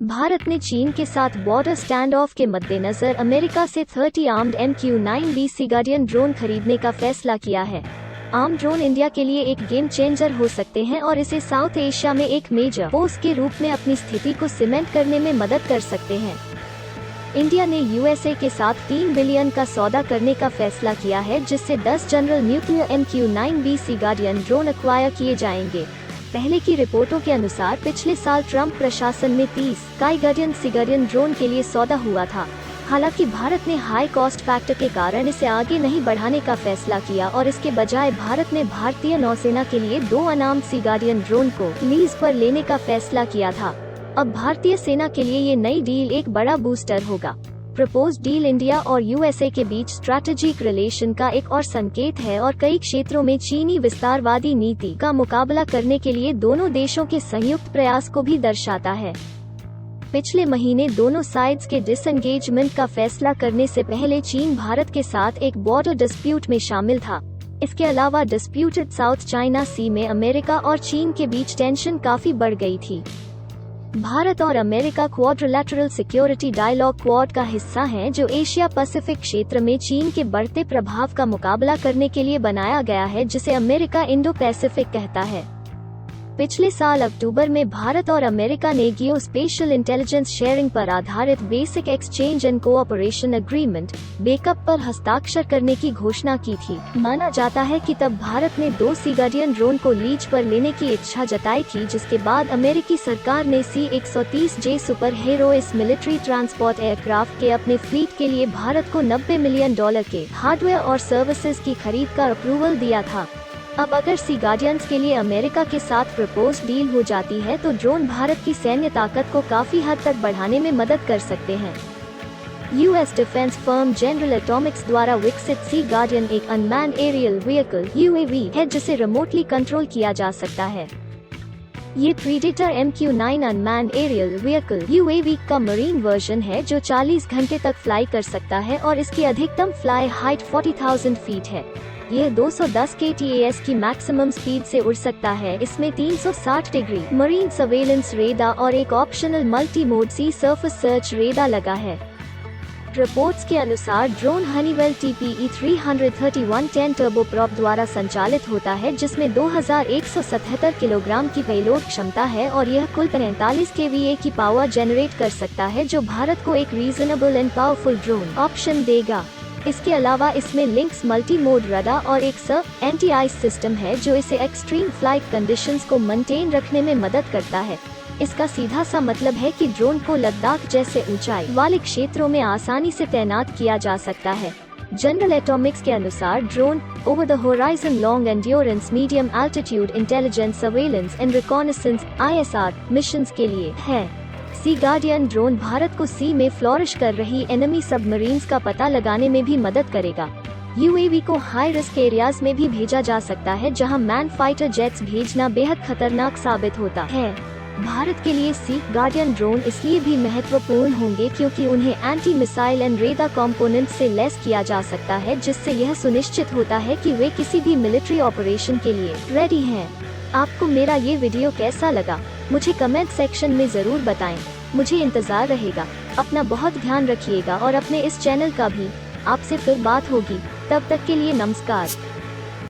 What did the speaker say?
भारत ने चीन के साथ बॉर्डर स्टैंड ऑफ के मद्देनजर अमेरिका से 30 आर्म्ड MQ-9B सी गार्डियन ड्रोन खरीदने का फैसला किया है। आर्म ड्रोन इंडिया के लिए एक गेम चेंजर हो सकते हैं और इसे साउथ एशिया में एक मेजर फोर्स के रूप में अपनी स्थिति को सीमेंट करने में मदद कर सकते हैं। इंडिया ने USA के साथ 3 बिलियन का सौदा करने का फैसला किया है, जिससे 10 जनरल न्यूक्लियर MQ-9B सी गार्डियन ड्रोन एक्वायर किए जाएंगे। पहले की रिपोर्टों के अनुसार पिछले साल ट्रंप प्रशासन में 30 स्काई गार्डियन सी गार्डियन ड्रोन के लिए सौदा हुआ था। हालांकि भारत ने हाई कॉस्ट फैक्टर के कारण इसे आगे नहीं बढ़ाने का फैसला किया और इसके बजाय भारत ने भारतीय नौसेना के लिए 2 अनार्म्ड सी गार्डियन ड्रोन को लीज पर लेने का फैसला किया था। अब भारतीय सेना के लिए ये नई डील एक बड़ा बूस्टर होगा। प्रपोज डील इंडिया और USA के बीच स्ट्रैटेजिक रिलेशन का एक और संकेत है और कई क्षेत्रों में चीनी विस्तारवादी नीति का मुकाबला करने के लिए दोनों देशों के संयुक्त प्रयास को भी दर्शाता है। पिछले महीने दोनों साइड्स के डिसएंगेजमेंट का फैसला करने से पहले चीन भारत के साथ एक बॉर्डर डिस्प्यूट में शामिल था। इसके अलावा डिस्प्यूटेड साउथ चाइना सी में अमेरिका और चीन के बीच टेंशन काफी बढ़ गई थी। भारत और America quadrilateral security dialogue quad का हिस्सा हैं, जो एशिया पैसिफिक क्षेत्र में चीन के बढ़ते प्रभाव का मुकाबला करने के लिए बनाया गया है, जिसे अमेरिका इंडो पैसिफिक कहता है। पिछले साल अक्टूबर में भारत और अमेरिका ने जियो स्पेशल इंटेलिजेंस शेयरिंग पर आधारित basic exchange and cooperation agreement backup पर हस्ताक्षर करने की घोषणा की थी। माना जाता है कि तब भारत ने 2 सी गार्डियन ड्रोन को लीज पर लेने की इच्छा जताई थी, जिसके बाद अमेरिकी सरकार ने C-130J super Hercules military transport aircraft के अपने फ्लीट के लिए भारत को $90 मिलियन के हार्डवेयर और सर्विसेज की खरीद का अप्रूवल दिया था। अब अगर सी गार्डियंस के लिए अमेरिका के साथ प्रपोज डील हो जाती है तो ड्रोन भारत की सैन्य ताकत को काफी हद तक बढ़ाने में मदद कर सकते हैं। US defence firm general Atomics द्वारा विकसित सी गार्डियन एक अनमैन्ड एरियल व्हीकल UAV है, जिसे रिमोटली कंट्रोल किया जा सकता है। ये predator MQ-9 unmanned aerial vehicle UAV का मरीन वर्जन है, जो 40 घंटे तक फ्लाई कर सकता है और इसकी अधिकतम फ्लाई हाइट 40,000 फीट है। यह 210 kTAS की मैक्सिमम स्पीड से उड़ सकता है। इसमें 360 डिग्री मरीन सर्वेलेंस रेडार और एक ऑप्शनल मल्टी मोड सी सरफेस सर्च रेडार लगा है। रिपोर्ट्स के अनुसार ड्रोन हनीवेल TPE-33110 टर्बोप्रॉप द्वारा संचालित होता है, जिसमें 2177 किलोग्राम की पेलोड क्षमता है और यह कुल 45 kVA की पावर जनरेट कर सकता है, जो भारत को एक reasonable and powerful drone option देगा। इसके अलावा इसमें लिंक्स मल्टी मोड रडार और एक सर्फ एंटी आइस सिस्टम है, जो इसे एक्सट्रीम फ्लाइट कंडीशंस को मेंटेन रखने में मदद करता है। इसका सीधा सा मतलब है कि ड्रोन को लद्दाख जैसे ऊंचाई वाले क्षेत्रों में आसानी से तैनात किया जा सकता है। जनरल एटॉमिक्स के अनुसार drone over the horizon long endurance medium altitude intelligence surveillance and reconnaissance ISR missions के लिए है। सी गार्डियन ड्रोन भारत को सी में फ्लोरिश कर रही एनिमी सबमरीन्स का पता लगाने में भी मदद करेगा। UAV को हाई रिस्क एरियाज में भी भेजा जा सकता है, जहां मैन फाइटर जेट्स भेजना बेहद खतरनाक साबित होता है। भारत के लिए सी गार्डियन ड्रोन इसलिए भी महत्वपूर्ण होंगे क्योंकि उन्हें anti missile and radar component से लैस किया जा सकता है, जिससे यह सुनिश्चित होता है कि वे किसी भी मिलिट्री ऑपरेशन के लिए रेडी हैं। आपको मेरा ये वीडियो कैसा लगा, मुझे कमेंट सेक्शन में जरूर बताएं। मुझे इंतजार रहेगा। अपना बहुत ध्यान रखिएगा और अपने इस चैनल का भी। आपसे फिर बात होगी, तब तक के लिए नमस्कार।